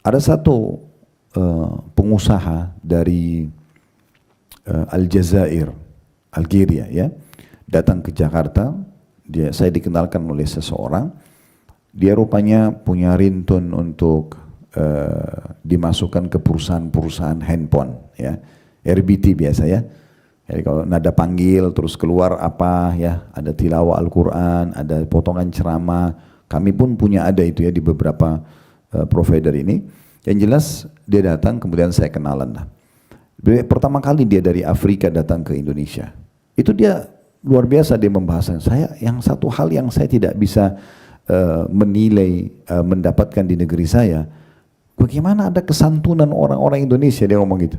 Ada satu pengusaha dari Aljazair, Algeria ya, datang ke Jakarta. Saya dikenalkan oleh seseorang. Dia rupanya punya ringtone untuk dimasukkan ke perusahaan-perusahaan handphone ya, RBT biasa ya. Jadi kalau nada panggil terus keluar apa ya, ada tilawah Al-Quran, ada potongan ceramah. Kami pun punya ada itu ya di beberapa provider ini. Yang jelas dia datang, kemudian saya kenalan lah. Pertama kali dia dari Afrika datang ke Indonesia. Itu dia luar biasa, dia membahas saya. Yang satu hal yang saya tidak bisa menilai, mendapatkan di negeri saya, bagaimana ada kesantunan orang-orang Indonesia, dia ngomong gitu.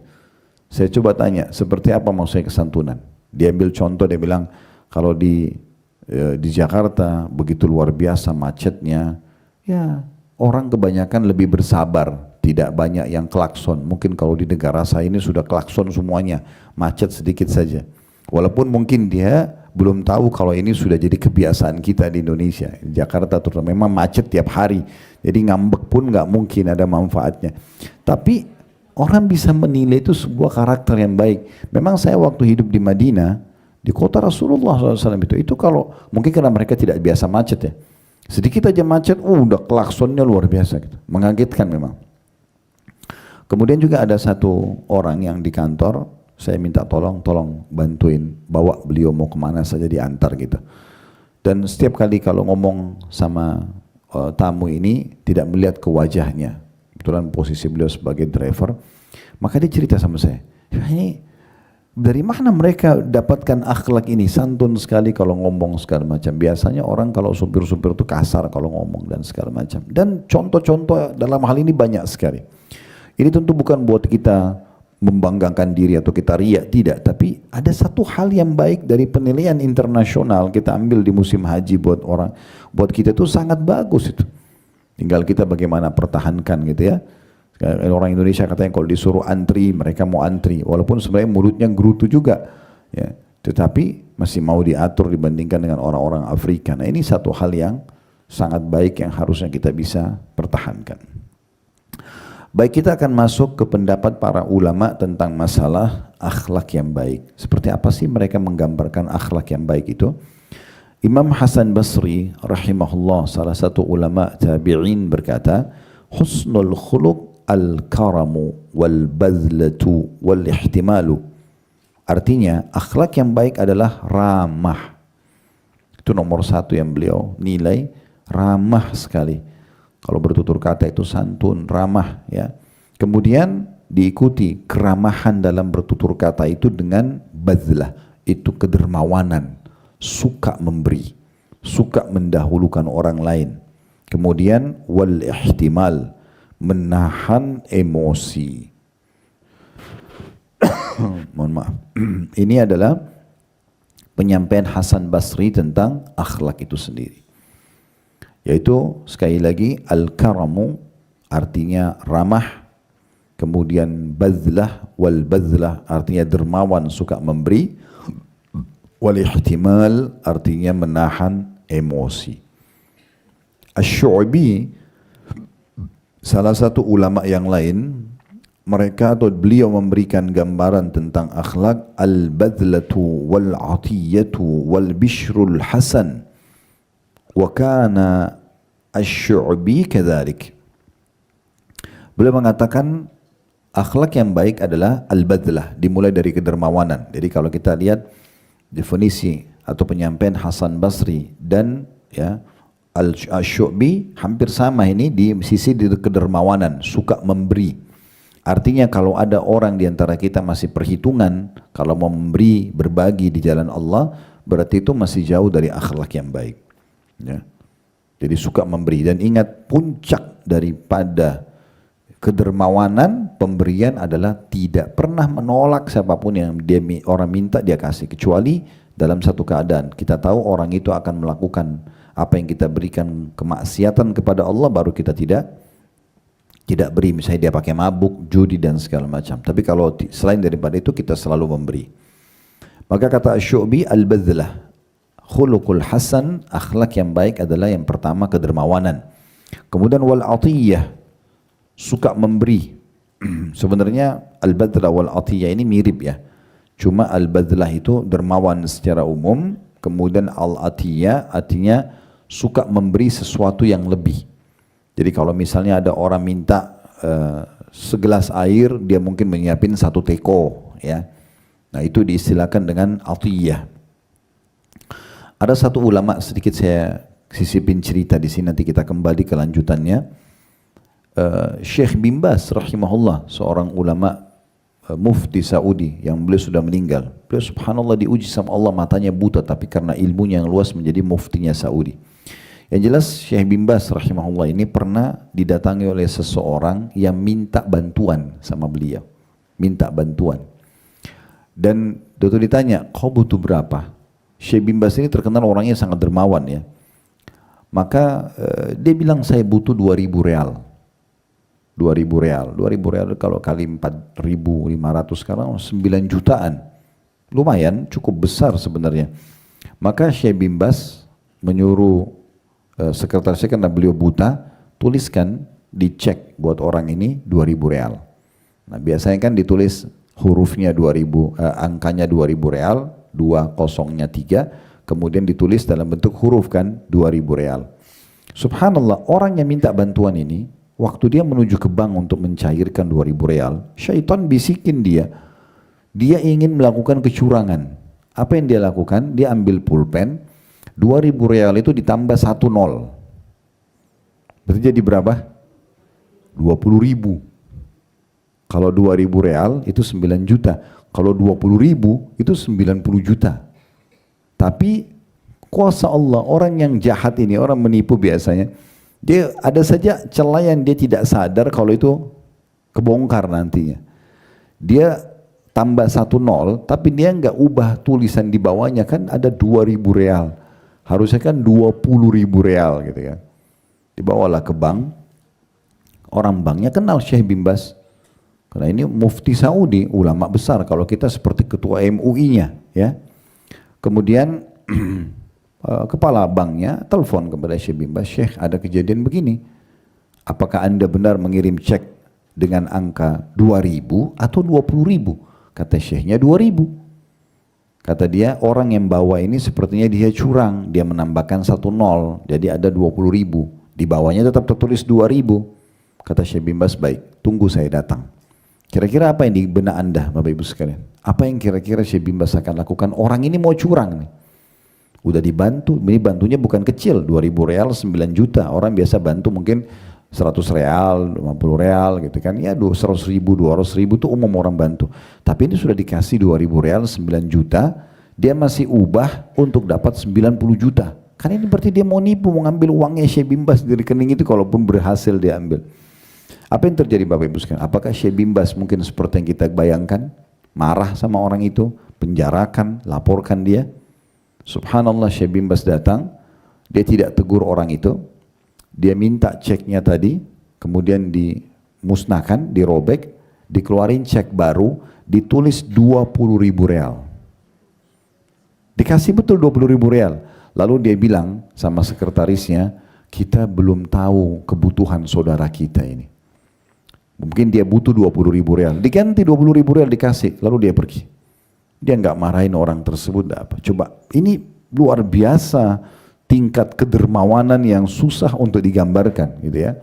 Saya coba tanya, seperti apa mau saya kesantunan? Dia ambil contoh, dia bilang, kalau di Jakarta begitu luar biasa macetnya, ya orang kebanyakan lebih bersabar, tidak banyak yang klakson. Mungkin kalau di negara saya ini sudah klakson semuanya, macet sedikit saja. Walaupun mungkin dia belum tahu kalau ini sudah jadi kebiasaan kita di Indonesia. Di Jakarta terutama memang macet tiap hari, jadi ngambek pun nggak mungkin ada manfaatnya. Tapi orang bisa menilai itu sebuah karakter yang baik. Memang saya waktu hidup di Madinah, di kota Rasulullah SAW itu kalau mungkin karena mereka tidak biasa macet ya, sedikit aja macet, udah klaksonnya luar biasa gitu, mengagetkan memang. Kemudian juga ada satu orang yang di kantor, saya minta tolong bantuin bawa beliau mau kemana saja diantar gitu. Dan setiap kali kalau ngomong sama tamu ini tidak melihat ke wajahnya. Kebetulan posisi beliau sebagai driver, maka dia cerita sama saya, ini dari mana mereka dapatkan akhlak ini, santun sekali kalau ngomong segala macam. Biasanya orang kalau supir-supir itu kasar kalau ngomong dan segala macam. Dan contoh-contoh dalam hal ini banyak sekali. Ini tentu bukan buat kita membanggakan diri atau kita riak, tidak. Tapi ada satu hal yang baik dari penilaian internasional kita ambil di musim haji buat orang, buat kita itu sangat bagus itu. Tinggal kita bagaimana pertahankan gitu ya. Orang Indonesia katanya kalau disuruh antri, mereka mau antri. Walaupun sebenarnya mulutnya gerutu juga. Ya. Tetapi masih mau diatur dibandingkan dengan orang-orang Afrika. Nah ini satu hal yang sangat baik yang harusnya kita bisa pertahankan. Baik, kita akan masuk ke pendapat para ulama tentang masalah akhlak yang baik. Seperti apa sih mereka menggambarkan akhlak yang baik itu? Imam Hasan Basri rahimahullah, salah satu ulama tabi'in berkata, husnul khuluq al-karamu wal-badlatu wal-ihtimalu. Artinya akhlak yang baik adalah ramah. Itu nomor satu yang beliau nilai, ramah sekali. Kalau bertutur kata itu santun, ramah ya. Kemudian diikuti keramahan dalam bertutur kata itu dengan badlah, itu kedermawanan. Suka memberi, suka mendahulukan orang lain. Kemudian wal ihtimal, menahan emosi. Mohon maaf. Ini adalah penyampaian Hasan Basri tentang akhlak itu sendiri. Yaitu sekali lagi al-karamu artinya ramah, kemudian badlah, wal badlah artinya dermawan, suka memberi, wal ihtimal artinya menahan emosi. Asy-Syu'bi, salah satu ulama yang lain, mereka atau beliau memberikan gambaran tentang akhlak al-badlatu wal-atiyatu wal-bishrul hasan, wa kana asy-Syu'bi kadzalik. Beliau mengatakan akhlak yang baik adalah al-badlah, dimulai dari kedermawanan. Jadi kalau kita lihat definisi atau penyampaian Hasan Basri dan ya Al-Syu'bi hampir sama ini di sisi kedermawanan, suka memberi. Artinya kalau ada orang di antara kita masih perhitungan, kalau mau memberi, berbagi di jalan Allah, berarti itu masih jauh dari akhlak yang baik. Ya. Jadi suka memberi, dan ingat puncak daripada kedermawanan pemberian adalah tidak pernah menolak siapapun yang orang minta dia kasih, kecuali dalam satu keadaan kita tahu orang itu akan melakukan apa yang kita berikan kemaksiatan kepada Allah, baru kita tidak beri. Misalnya dia pakai mabuk, judi dan segala macam. Tapi kalau selain daripada itu kita selalu memberi. Maka kata Asy-Syu'bi, al-badlah khuluqul hasan, akhlak yang baik adalah yang pertama kedermawanan. Kemudian wal atiyah, suka memberi. Sebenarnya al-badlah wal atiyah ini mirip ya. Cuma al-badlah itu dermawan secara umum, kemudian al-atiyah artinya suka memberi sesuatu yang lebih. Jadi kalau misalnya ada orang minta segelas air, dia mungkin menyiapin satu teko ya. Nah itu diistilahkan dengan atiyah. Ada satu ulama, sedikit saya sisipin cerita di sini, nanti kita kembali ke lanjutannya. Syekh bin Baz rahimahullah, seorang ulama mufti Saudi yang beliau sudah meninggal. Beliau subhanallah diuji sama Allah, matanya buta tapi karena ilmunya yang luas menjadi muftinya Saudi. Yang jelas Syekh bin Baz rahimahullah ini pernah didatangi oleh seseorang yang minta bantuan sama beliau. Minta bantuan. Dan dokter ditanya, kau butuh berapa? Syekh bin Baz ini terkenal orangnya sangat dermawan ya. Maka dia bilang saya butuh 2.000 real. 2.000 real. 2.000 real kalau kali 4.500 sekarang 9 jutaan. Lumayan, cukup besar sebenarnya. Maka Syekh bin Baz menyuruh sekretarisnya, karena beliau buta, tuliskan, dicek buat orang ini 2.000 real. Nah biasanya kan ditulis hurufnya 2.000, angkanya 2.000 real, 2 kosongnya 3, kemudian ditulis dalam bentuk huruf kan 2.000 real. Subhanallah, orang yang minta bantuan ini, waktu dia menuju ke bank untuk mencairkan 2.000 real, syaitan bisikin dia ingin melakukan kecurangan. Apa yang dia lakukan? Dia ambil pulpen, 2.000 real itu ditambah 1 nol. Berarti jadi berapa? 20.000. Kalau 2.000 real itu 9 juta. Kalau 20.000 itu 90 juta. Tapi kuasa Allah, orang yang jahat ini, orang menipu biasanya, dia ada saja celah yang dia tidak sadar kalau itu kebongkar nantinya. Dia tambah 1 nol, tapi dia nggak ubah tulisan di bawahnya, kan ada 2.000 real. Harusnya kan 20.000 real gitu ya. Dibawalah ke bank. Orang banknya kenal Syekh bin Baz. Karena ini mufti Saudi, ulama besar. Kalau kita seperti ketua MUI-nya ya. Kemudian kepala banknya telepon kepada Syekh bin Baz, Syekh ada kejadian begini. Apakah Anda benar mengirim cek dengan angka 2.000 atau 20.000? Kata Syekhnya 2.000. Kata dia, orang yang bawa ini sepertinya dia curang, dia menambahkan 1 nol, jadi ada 20.000. Di bawahnya tetap tertulis 2.000. Kata Syekh bin Baz, baik, tunggu saya datang. Kira-kira apa yang di benak Anda, Bapak Ibu sekalian? Apa yang kira-kira Syekh bin Baz akan lakukan? Orang ini mau curang nih. Udah dibantu, ini bantunya bukan kecil, 2.000 real 9 juta. Orang biasa bantu mungkin 100 real, 50 real gitu kan. Ya 100.000, 200.000 itu umum orang bantu. Tapi ini sudah dikasih 2.000 real 9 juta, dia masih ubah untuk dapat 90 juta. Kan ini berarti dia mau nipu, mau ngambil uangnya Syekh bin Baz di rekening itu, kalaupun berhasil dia ambil. Apa yang terjadi Bapak Ibu sekalian? Apakah Syekh bin Baz mungkin seperti yang kita bayangkan? Marah sama orang itu, penjarakan, laporkan dia. Subhanallah, Syekh bin Baz datang, dia tidak tegur orang itu. Dia minta ceknya tadi, kemudian dimusnahkan, dirobek, dikeluarin cek baru, ditulis 20.000 real. Dikasih betul 20.000 real. Lalu dia bilang sama sekretarisnya, kita belum tahu kebutuhan saudara kita ini. Mungkin dia butuh 20.000 real. Diganti 20.000 real dikasih, lalu dia pergi. Dia nggak marahin orang tersebut, apa. Coba, ini luar biasa tingkat kedermawanan yang susah untuk digambarkan gitu ya.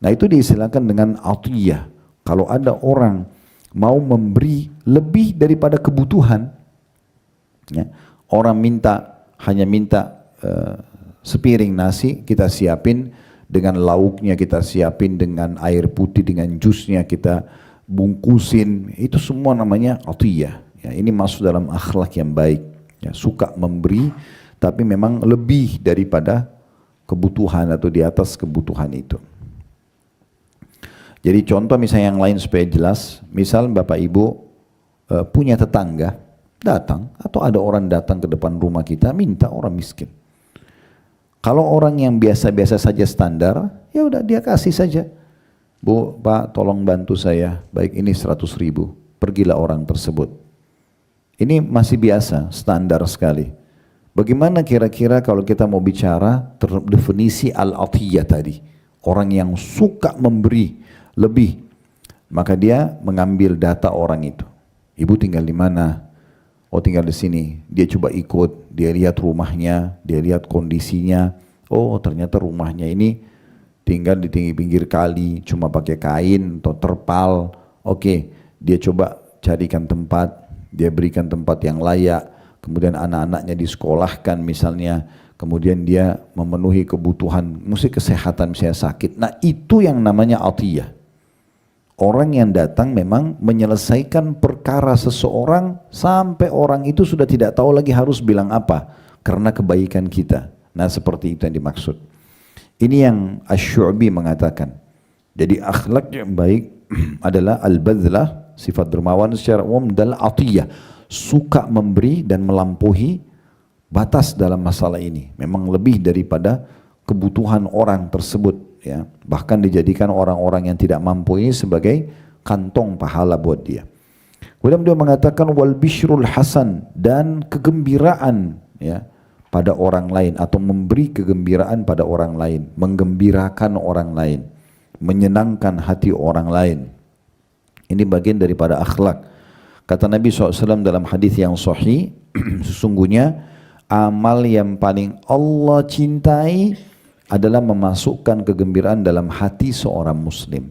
Nah itu diistilahkan dengan atiyah. Kalau ada orang mau memberi lebih daripada kebutuhan ya, orang hanya minta sepiring nasi, kita siapin dengan lauknya, kita siapin dengan air putih, dengan jusnya kita bungkusin, itu semua namanya atiyah ya. Ini masuk dalam akhlak yang baik ya, suka memberi tapi memang lebih daripada kebutuhan atau di atas kebutuhan itu. Jadi contoh misalnya yang lain supaya jelas, misal Bapak Ibu punya tetangga datang, atau ada orang datang ke depan rumah kita minta, orang miskin. Kalau orang yang biasa-biasa saja standar, ya udah dia kasih saja. Bu, Pak, tolong bantu saya, baik ini 100.000, pergilah orang tersebut. Ini masih biasa, standar sekali. Bagaimana kira-kira kalau kita mau bicara definisi al-atiyah tadi? Orang yang suka memberi, lebih. Maka dia mengambil data orang itu. Ibu tinggal di mana? Oh tinggal di sini. Dia coba ikut, dia lihat rumahnya, dia lihat kondisinya. Oh ternyata rumahnya ini tinggal di pinggir kali, cuma pakai kain atau terpal. Oke, dia coba carikan tempat, dia berikan tempat yang layak. Kemudian anak-anaknya disekolahkan misalnya. Kemudian dia memenuhi kebutuhan, mesti kesehatan, misalnya sakit. Nah itu yang namanya atiyah. Orang yang datang memang menyelesaikan perkara seseorang sampai orang itu sudah tidak tahu lagi harus bilang apa karena kebaikan kita. Nah seperti itu yang dimaksud. Ini yang Asy-Syu'bi mengatakan. Jadi akhlak yang baik adalah al-badlah, sifat dermawan secara umum, dan atiyah, suka memberi dan melampaui batas dalam masalah ini. Memang lebih daripada kebutuhan orang tersebut. Ya, bahkan dijadikan orang-orang yang tidak mampu ini sebagai kantong pahala buat dia. Kemudian dia mengatakan wal bishrul hasan, dan kegembiraan ya pada orang lain atau memberi kegembiraan pada orang lain, menggembirakan orang lain, menyenangkan hati orang lain. Ini bagian daripada akhlak. Kata Nabi SAW dalam hadis yang sahih, sesungguhnya amal yang paling Allah cintai adalah memasukkan kegembiraan dalam hati seorang muslim.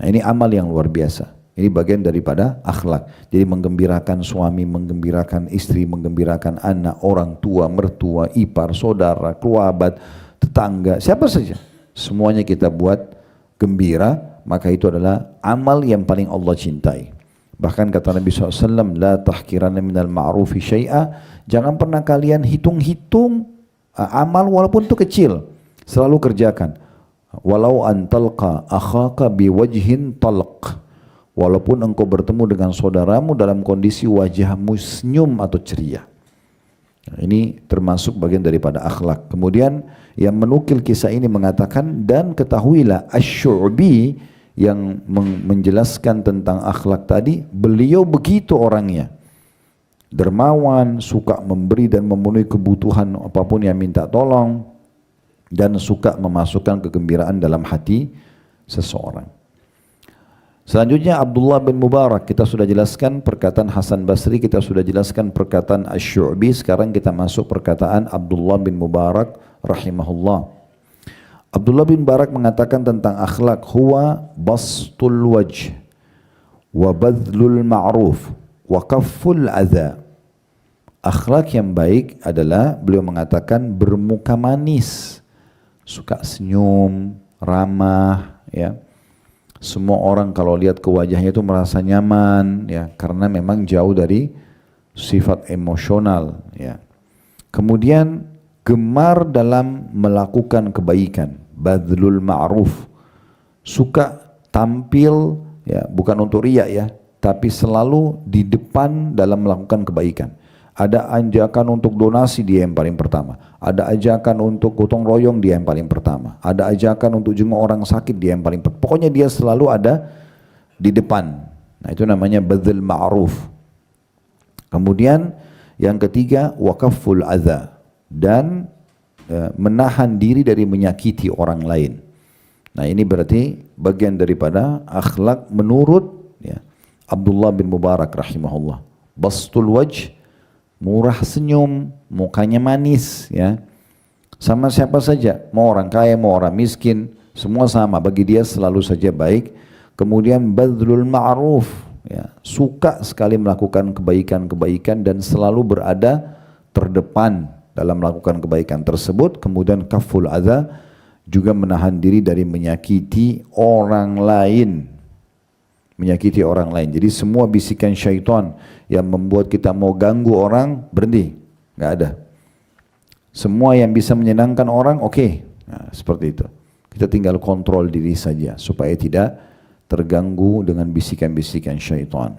Nah ini amal yang luar biasa. Ini bagian daripada akhlak. Jadi menggembirakan suami, menggembirakan istri, menggembirakan anak, orang tua, mertua, ipar, saudara, keluarga, tetangga, siapa saja. Semuanya kita buat gembira, maka itu adalah amal yang paling Allah cintai. Bahkan kata Nabi SAW, la tahkiranna minal ma'rufi syai'a, jangan pernah kalian hitung-hitung amal walaupun itu kecil. Selalu kerjakan. Walau antalqa akhaka biwajhin talq. Walaupun engkau bertemu dengan saudaramu dalam kondisi wajahmu senyum atau ceria. Ini termasuk bagian daripada akhlak. Kemudian yang menukil kisah ini mengatakan, dan ketahuilah Asy-Syu'bi yang menjelaskan tentang akhlak tadi, beliau begitu orangnya. Dermawan, suka memberi dan memenuhi kebutuhan apapun yang minta tolong, dan suka memasukkan kegembiraan dalam hati seseorang. Selanjutnya Abdullah bin Mubarak, kita sudah jelaskan perkataan Hasan Basri, kita sudah jelaskan perkataan Asy-Syu'bi, sekarang kita masuk perkataan Abdullah bin Mubarak rahimahullah. Abdullah bin Mubarak mengatakan tentang akhlak, huwa bastul wajh wa badlul ma'ruf wa kafful adha. Akhlak yang baik adalah, beliau mengatakan, bermuka manis, suka senyum, ramah, ya. Semua orang kalau lihat ke wajahnya itu merasa nyaman, ya, karena memang jauh dari sifat emosional, ya. Kemudian gemar dalam melakukan kebaikan, badlul ma'ruf, suka tampil, ya, bukan untuk riya, ya, tapi selalu di depan dalam melakukan kebaikan. Ada ajakan untuk donasi, dia yang paling pertama. Ada ajakan untuk gotong royong, dia yang paling pertama. Ada ajakan untuk jenguk orang sakit, dia yang paling pertama. Pokoknya dia selalu ada di depan. Nah itu namanya badl ma'ruf. Kemudian yang ketiga, waqaful adha, dan menahan diri dari menyakiti orang lain. Nah ini berarti bagian daripada akhlak menurut, ya, Abdullah bin Mubarak rahimahullah. Bastul wajh, murah senyum, mukanya manis, ya, sama siapa saja, mau orang kaya, mau orang miskin, semua sama, bagi dia selalu saja baik. Kemudian badlul ma'ruf, ya, suka sekali melakukan kebaikan-kebaikan dan selalu berada terdepan dalam melakukan kebaikan tersebut. Kemudian kaful adha, juga menahan diri dari menyakiti orang lain. Menyakiti orang lain. Jadi semua bisikan syaitan yang membuat kita mau ganggu orang, berhenti, nggak ada. Semua yang bisa menyenangkan orang, oke. Nah, seperti itu. Kita tinggal kontrol diri saja supaya tidak terganggu dengan bisikan-bisikan syaitan.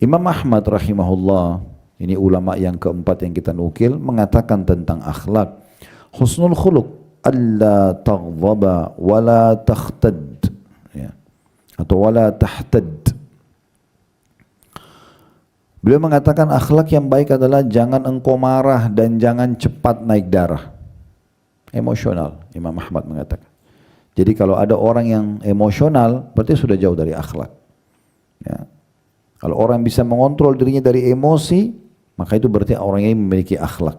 Imam Ahmad rahimahullah, ini ulama yang keempat yang kita nukil, mengatakan tentang akhlak, husnul khuluq alla taghdaba wala takhtad, ya, atau wala tahtad. Beliau mengatakan akhlak yang baik adalah jangan engkau marah dan jangan cepat naik darah. Emosional, Imam Ahmad mengatakan. Jadi kalau ada orang yang emosional, berarti sudah jauh dari akhlak. Ya. Kalau orang bisa mengontrol dirinya dari emosi, maka itu berarti orang ini memiliki akhlak.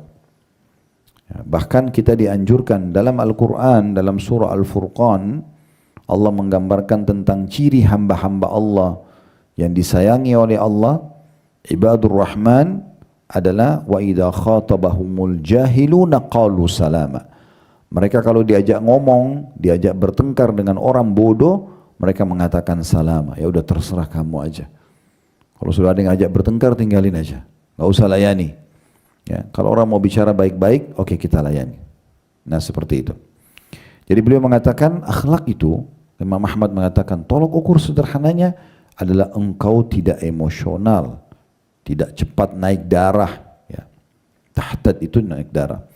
Ya, bahkan kita dianjurkan dalam Al-Quran, dalam surah Al-Furqan, Allah menggambarkan tentang ciri hamba-hamba Allah yang disayangi oleh Allah. Ibadur Rahman adalah wa idza khatabahumul jahiluna qalu salama. Mereka kalau diajak ngomong, diajak bertengkar dengan orang bodoh, mereka mengatakan salama. Ya udah terserah kamu aja. Kalau sudah ada yang ajak bertengkar, tinggalin aja. Nggak usah layani. Ya, kalau orang mau bicara baik-baik, oke kita layani. Nah seperti itu. Jadi beliau mengatakan akhlak itu, Imam Ahmad mengatakan tolok ukur sederhananya adalah engkau tidak emosional, tidak cepat naik darah. Ya. Tahtad itu naik darah.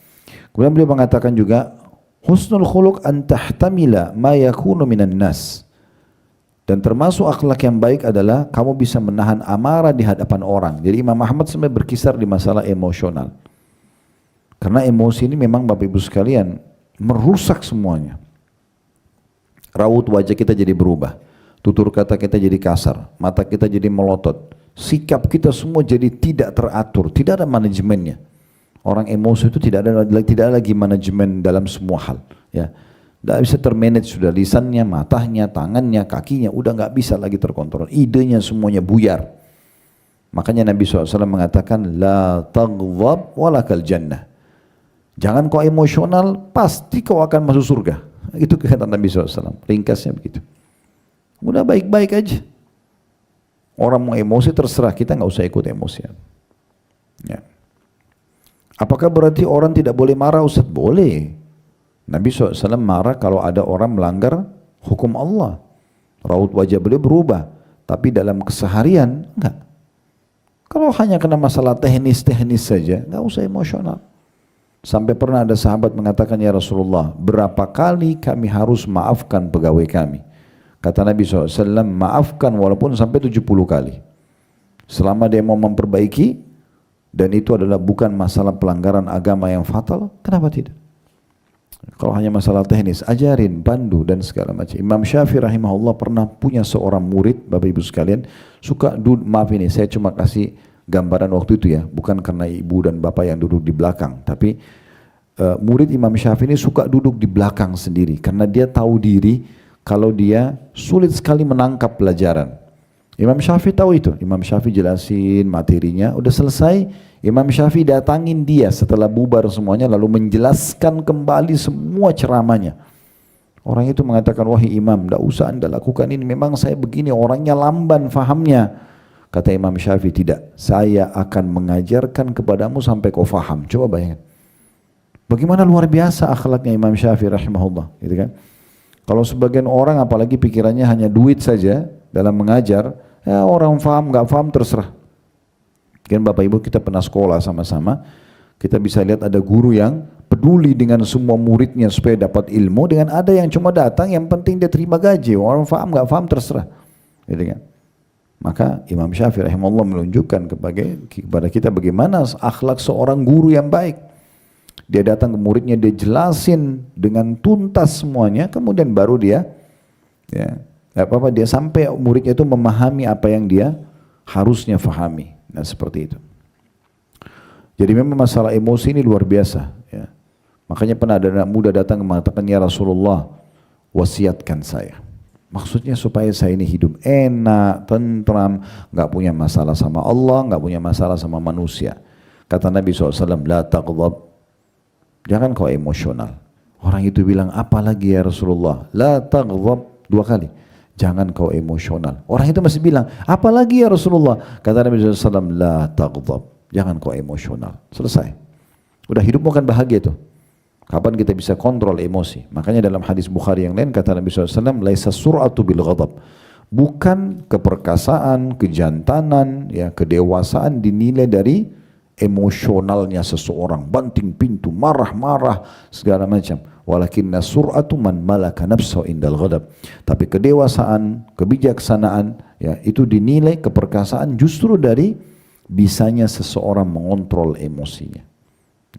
Kemudian beliau mengatakan juga husnul khuluq an tahtamila ma yakunu minan nas. Dan termasuk akhlak yang baik adalah kamu bisa menahan amarah di hadapan orang. Jadi Imam Ahmad sebenarnya berkisar di masalah emosional. Karena emosi ini memang Bapak Ibu sekalian merusak semuanya. Raut wajah kita jadi berubah. Tutur kata kita jadi kasar. Mata kita jadi melotot. Sikap kita semua jadi tidak teratur. Tidak ada manajemennya. Orang emosi itu tidak ada lagi manajemen dalam semua hal. Ya. Tidak bisa termanage sudah lisannya, matanya, tangannya, kakinya, udah nggak bisa lagi terkontrol. Idenya semuanya buyar. Makanya Nabi SAW mengatakan, La taghdab walakal jannah. Jangan kau emosional, pasti kau akan masuk surga. Itu kata Nabi SAW. Ringkasnya begitu. Udah baik-baik aja. Orang mau emosi terserah, kita nggak usah ikut emosian. Ya. Apakah berarti orang tidak boleh marah? Ustaz, boleh. Nabi SAW marah kalau ada orang melanggar hukum Allah. Raut wajah beliau berubah. Tapi dalam keseharian, enggak. Kalau hanya kena masalah teknis-teknis saja, enggak usah emosional. Sampai pernah ada sahabat mengatakan, ya Rasulullah, berapa kali kami harus maafkan pegawai kami? Kata Nabi SAW, maafkan walaupun sampai 70 kali. Selama dia mau memperbaiki, dan itu adalah bukan masalah pelanggaran agama yang fatal, kenapa tidak? Kalau hanya masalah teknis, ajarin, pandu dan segala macam. Imam Syafi'i rahimahullah pernah punya seorang murid, Bapak Ibu sekalian, suka maaf ini, saya cuma kasih gambaran waktu itu ya, bukan karena ibu dan bapak yang duduk di belakang, tapi murid Imam Syafi'i ini suka duduk di belakang sendiri, karena dia tahu diri kalau dia sulit sekali menangkap pelajaran. Imam Syafi'i tahu itu, Imam Syafi'i jelasin materinya, udah selesai, Imam Syafi'i datangin dia setelah bubar semuanya lalu menjelaskan kembali semua ceramahnya. Orang itu mengatakan, wahai imam, tidak usah anda lakukan ini, memang saya begini, orangnya lamban fahamnya. Kata Imam Syafi'i, tidak, saya akan mengajarkan kepadamu sampai kau faham. Coba bayangkan. Bagaimana luar biasa akhlaknya Imam Syafi'i rahimahullah. Gitu kan? Kalau sebagian orang apalagi pikirannya hanya duit saja dalam mengajar, ya orang faham, nggak faham terserah. Kan Bapak Ibu kita pernah sekolah sama-sama, kita bisa lihat ada guru yang peduli dengan semua muridnya supaya dapat ilmu, dengan ada yang cuma datang yang penting dia terima gaji, orang faham nggak faham terserah. Gitu kan? Maka Imam Syafi'i rahimahullah menunjukkan kepada kita bagaimana akhlak seorang guru yang baik. Dia datang ke muridnya, dia jelasin dengan tuntas semuanya, kemudian baru dia dia sampai muridnya itu memahami apa yang dia harusnya fahami. Nah seperti itu. Jadi memang masalah emosi ini luar biasa. Ya. Makanya pernah ada anak muda datang mengatakan, ya Rasulullah, wasiatkan saya. Maksudnya supaya saya ini hidup enak, tentram, nggak punya masalah sama Allah, nggak punya masalah sama manusia. Kata Nabi SAW, la taghdab, jangan kau emosional. Orang itu bilang, apa lagi ya Rasulullah? La taghdab, 2 kali. Jangan kau emosional. Orang itu masih bilang, apa lagi ya Rasulullah? Kata Nabi SAW, la taghdab, jangan kau emosional. Selesai. Udah hidupmu kan bahagia tuh. Kapan kita bisa kontrol emosi? Makanya dalam hadis Bukhari yang lain kata Nabi SAW, laisa sur'atu bil ghadab. Bukan keperkasaan, kejantanan, ya, kedewasaan dinilai dari emosionalnya seseorang, banting pintu, marah-marah, segala macam. Walakinna sur'atu man malaka nafsahu indal ghadab. Tapi kedewasaan, kebijaksanaan, ya, itu dinilai keperkasaan justru dari bisanya seseorang mengontrol emosinya.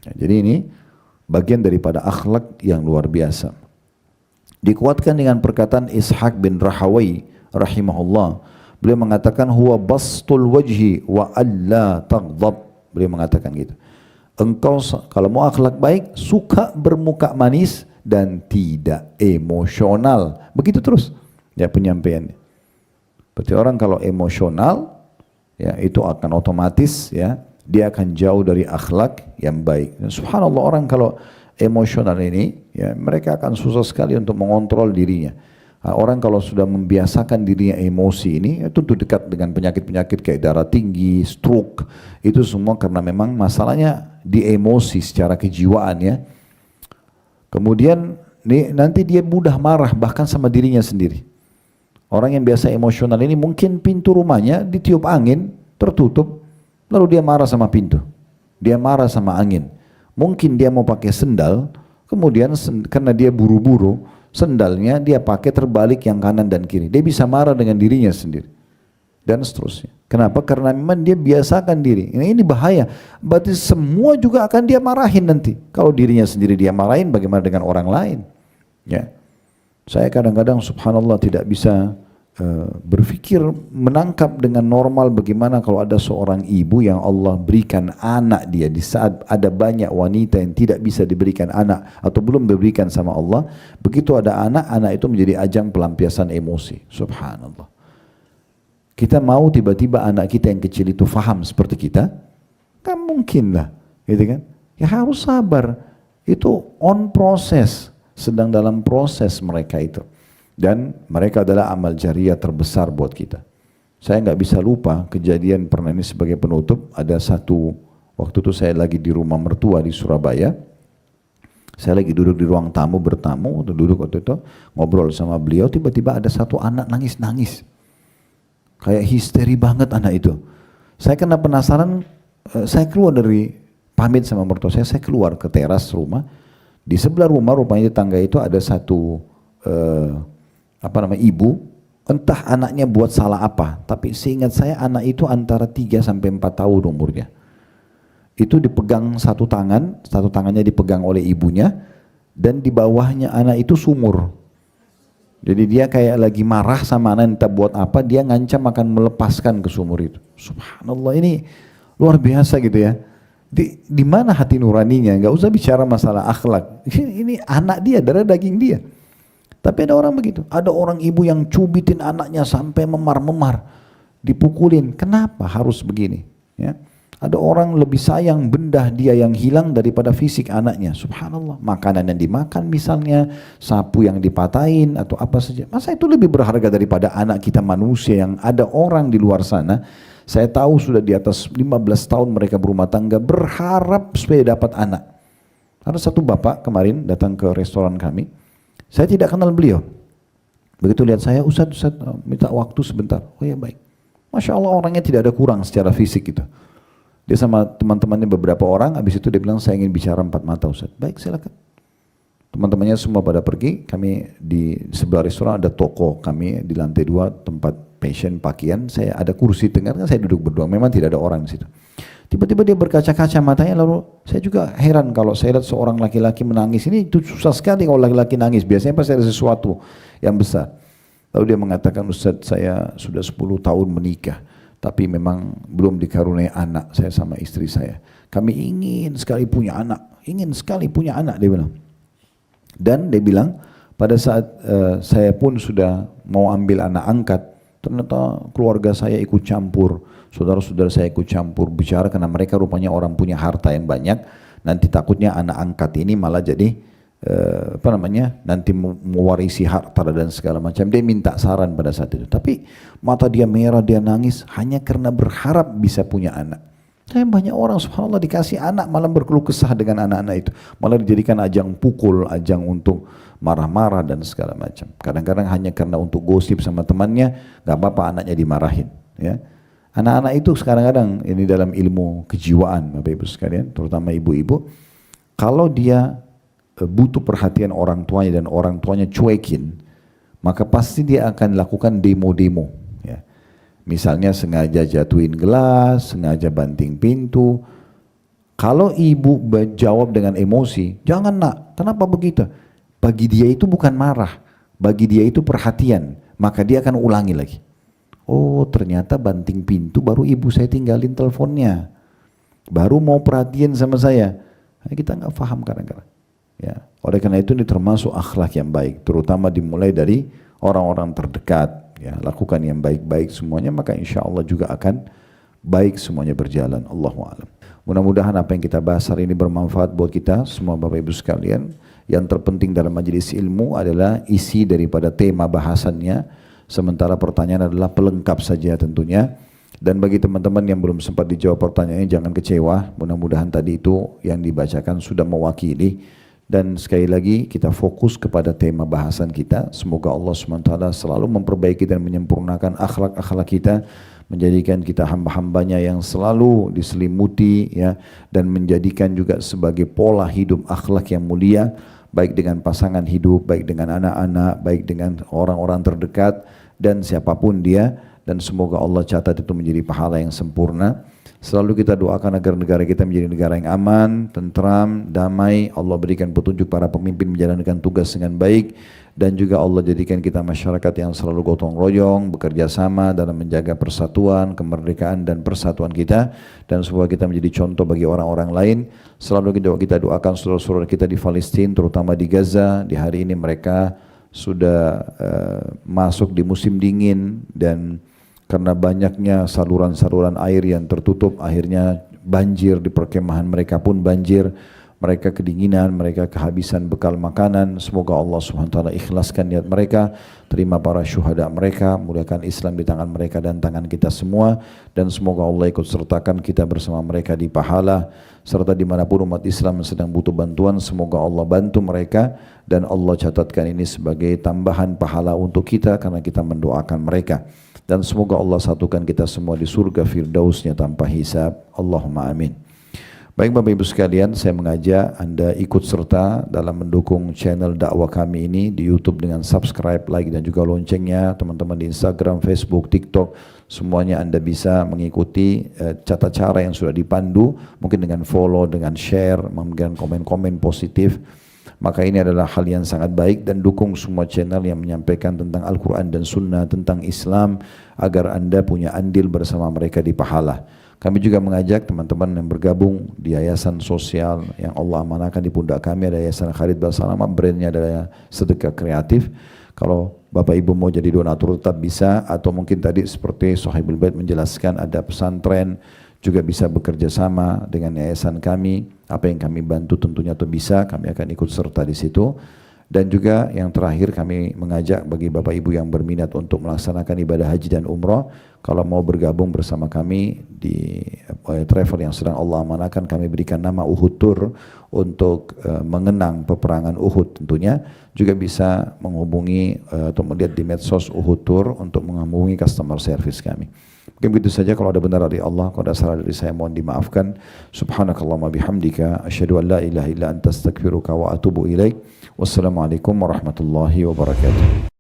Ya, jadi ini bagian daripada akhlak yang luar biasa. Dikuatkan dengan perkataan Ishaq bin Rahawai rahimahullah. Beliau mengatakan huwa bastul wajhi wa alla taghdab. Beliau mengatakan gitu. Engkau kalau mau akhlak baik, suka bermuka manis dan tidak emosional. Begitu terus ya penyampaiannya. Berarti orang kalau emosional ya itu akan otomatis ya dia akan jauh dari akhlak yang baik. Dan subhanallah, orang kalau emosional ini ya mereka akan susah sekali untuk mengontrol dirinya. Orang kalau sudah membiasakan dirinya emosi ini, itu dekat dengan penyakit-penyakit kayak darah tinggi, stroke, itu semua karena memang masalahnya di emosi secara kejiwaan ya. Kemudian nanti dia mudah marah bahkan sama dirinya sendiri. Orang yang biasa emosional ini mungkin pintu rumahnya ditiup angin, tertutup, lalu dia marah sama pintu, dia marah sama angin. Mungkin dia mau pakai sendal, kemudian karena dia buru-buru, sendalnya dia pakai terbalik yang kanan dan kiri. Dia bisa marah dengan dirinya sendiri. Dan seterusnya. Kenapa? Karena memang dia biasakan diri. Ini bahaya. Berarti semua juga akan dia marahin nanti. Kalau dirinya sendiri dia marahin, bagaimana dengan orang lain? Ya. Saya kadang-kadang subhanallah tidak bisa berpikir menangkap dengan normal bagaimana kalau ada seorang ibu yang Allah berikan anak dia di saat ada banyak wanita yang tidak bisa diberikan anak atau belum diberikan sama Allah, begitu ada anak itu menjadi ajang pelampiasan emosi. Subhanallah. Kita mau tiba-tiba anak kita yang kecil itu faham seperti kita? Kan mungkin lah, gitu kan? Ya harus sabar. Itu on proses, sedang dalam proses mereka itu. Dan mereka adalah amal jariah terbesar buat kita. Saya nggak bisa lupa kejadian pernah ini sebagai penutup. Ada satu waktu itu saya lagi di rumah mertua di Surabaya. Saya lagi duduk di ruang tamu bertamu, duduk waktu itu ngobrol sama beliau. Tiba-tiba ada satu anak nangis-nangis, kayak histeri banget anak itu. Saya kena penasaran, saya keluar dari pamit sama mertua saya keluar ke teras rumah. Di sebelah rumah rupanya di tangga itu ada satu ibu, entah anaknya buat salah apa, tapi seingat saya anak itu antara 3 sampai 4 tahun umurnya. Itu dipegang satu tangannya dipegang oleh ibunya, dan di bawahnya anak itu sumur. Jadi dia kayak lagi marah sama anak, entah buat apa, dia ngancam akan melepaskan ke sumur itu. Subhanallah, ini luar biasa gitu ya. Di mana hati nuraninya? Nggak usah bicara masalah akhlak. Ini anak dia, darah daging dia. Tapi ada orang begitu, ada orang ibu yang cubitin anaknya sampai memar-memar, dipukulin. Kenapa harus begini? Ya. Ada orang lebih sayang benda dia yang hilang daripada fisik anaknya. Subhanallah, makanan yang dimakan misalnya, sapu yang dipatahin atau apa saja. Masa itu lebih berharga daripada anak kita manusia yang ada orang di luar sana. Saya tahu sudah di atas 15 tahun mereka berumah tangga berharap supaya dapat anak. Ada satu bapak kemarin datang ke restoran kami. Saya tidak kenal beliau. Begitu lihat saya, Ustaz, minta waktu sebentar. Oh ya baik. Masya Allah, orangnya tidak ada kurang secara fisik gitu. Dia sama teman-temannya beberapa orang, habis itu dia bilang saya ingin bicara 4 mata Ustaz. Baik, silakan. Teman-temannya semua pada pergi, kami di sebelah restoran ada toko kami di lantai 2 tempat fashion pakaian, saya ada kursi tengah, saya duduk berdua, memang tidak ada orang di situ. Tiba-tiba dia berkaca-kaca matanya, lalu saya juga heran kalau saya lihat seorang laki-laki menangis, ini itu susah sekali kalau laki-laki nangis, biasanya pasti ada sesuatu yang besar. Lalu dia mengatakan, Ustaz, saya sudah 10 tahun menikah, tapi memang belum dikaruniai anak saya sama istri saya. Kami ingin sekali punya anak, dia bilang. Dan dia bilang, pada saat saya pun sudah mau ambil anak angkat, ternyata keluarga saya ikut campur, saudara-saudara saya ikut campur bicara karena mereka rupanya orang punya harta yang banyak. Nanti takutnya anak angkat ini malah jadi nanti mewarisi harta dan segala macam. Dia minta saran pada saat itu. Tapi mata dia merah, dia nangis hanya karena berharap bisa punya anak. Saya banyak orang subhanallah dikasih anak malah berkeluh kesah dengan anak-anak itu, malah dijadikan ajang pukul, ajang untuk marah-marah dan segala macam. Kadang-kadang hanya karena untuk gosip sama temannya, nggak apa-apa anaknya dimarahin. Ya, anak-anak itu kadang-kadang ini dalam ilmu kejiwaan, Bapak Ibu sekalian, terutama ibu-ibu, kalau dia butuh perhatian orang tuanya dan orang tuanya cuekin, maka pasti dia akan lakukan demo-demo. Ya. Misalnya sengaja jatuhin gelas, sengaja banting pintu. Kalau ibu jawab dengan emosi, jangan nak, kenapa begitu? Bagi dia itu bukan marah, bagi dia itu perhatian, maka dia akan ulangi lagi. Oh ternyata banting pintu baru ibu saya tinggalin teleponnya, baru mau perhatian sama saya. Nah, kita nggak paham kadang-kadang. Ya, oleh karena itu ini termasuk akhlak yang baik, terutama dimulai dari orang-orang terdekat. Ya, lakukan yang baik-baik semuanya, maka insya Allah juga akan baik semuanya berjalan. Allahu a'lam. Mudah-mudahan apa yang kita bahas hari ini bermanfaat buat kita semua Bapak Ibu sekalian. Yang terpenting dalam majelis ilmu adalah isi daripada tema bahasannya, sementara pertanyaan adalah pelengkap saja tentunya. Dan bagi teman-teman yang belum sempat dijawab pertanyaannya, jangan kecewa, mudah-mudahan tadi itu yang dibacakan sudah mewakili. Dan sekali lagi kita fokus kepada tema bahasan kita. Semoga Allah SWT selalu memperbaiki dan menyempurnakan akhlak-akhlak kita, menjadikan kita hamba-hambanya yang selalu diselimuti ya, dan menjadikan juga sebagai pola hidup akhlak yang mulia, baik dengan pasangan hidup, baik dengan anak-anak, baik dengan orang-orang terdekat dan siapapun dia. Dan semoga Allah catat itu menjadi pahala yang sempurna. Selalu kita doakan agar negara kita menjadi negara yang aman, tentram, damai. Allah berikan petunjuk para pemimpin menjalankan tugas dengan baik, dan juga Allah jadikan kita masyarakat yang selalu gotong royong, bekerja sama dalam menjaga persatuan, kemerdekaan dan persatuan kita, dan semoga kita menjadi contoh bagi orang-orang lain. Selalu kita doakan saudara-saudara kita di Palestina, terutama di Gaza. Di hari ini mereka sudah masuk di musim dingin, dan karena banyaknya saluran-saluran air yang tertutup, akhirnya banjir di perkemahan mereka pun banjir. Mereka kedinginan, mereka kehabisan bekal makanan. Semoga Allah SWT ikhlaskan niat mereka, terima para syuhada mereka, mudahkan Islam di tangan mereka dan tangan kita semua. Dan semoga Allah ikut sertakan kita bersama mereka di pahala, serta dimanapun umat Islam sedang butuh bantuan, semoga Allah bantu mereka. Dan Allah catatkan ini sebagai tambahan pahala untuk kita karena kita mendoakan mereka. Dan semoga Allah satukan kita semua di surga firdausnya tanpa hisab. Allahumma amin. Baik Bapak Ibu sekalian, saya mengajak Anda ikut serta dalam mendukung channel dakwah kami ini di YouTube dengan subscribe, like dan juga loncengnya. Teman-teman di Instagram, Facebook, TikTok, semuanya Anda bisa mengikuti tata cara yang sudah dipandu, mungkin dengan follow, dengan share, memberikan komen-komen positif. Maka ini adalah hal yang sangat baik, dan dukung semua channel yang menyampaikan tentang Al-Quran dan Sunnah, tentang Islam, agar Anda punya andil bersama mereka di pahala. Kami juga mengajak teman-teman yang bergabung di yayasan sosial yang Allah amanahkan di pundak kami. Ada Yayasan Khalid Basalamah, brandnya adalah sedekah kreatif. Kalau Bapak Ibu mau jadi donatur tetap bisa, atau mungkin tadi seperti Sohibul Bait menjelaskan ada pesantren, juga bisa bekerja sama dengan yayasan kami. Apa yang kami bantu tentunya itu bisa, kami akan ikut serta di situ. Dan juga yang terakhir kami mengajak bagi Bapak Ibu yang berminat untuk melaksanakan ibadah haji dan umrah, kalau mau bergabung bersama kami di travel yang sedang Allah amanahkan, kami berikan nama Uhud Tour untuk mengenang peperangan Uhud tentunya. Juga bisa menghubungi atau melihat di medsos Uhud Tour untuk menghubungi customer service kami. Mungkin begitu saja. Kalau ada benar dari Allah, kalau ada salah dari saya mohon dimaafkan. Subhanakallahumma bihamdika asyhadu an la ilaha illa anta astaghfiruka wa atubu ilaik. Wassalamualaikum warahmatullahi wabarakatuh.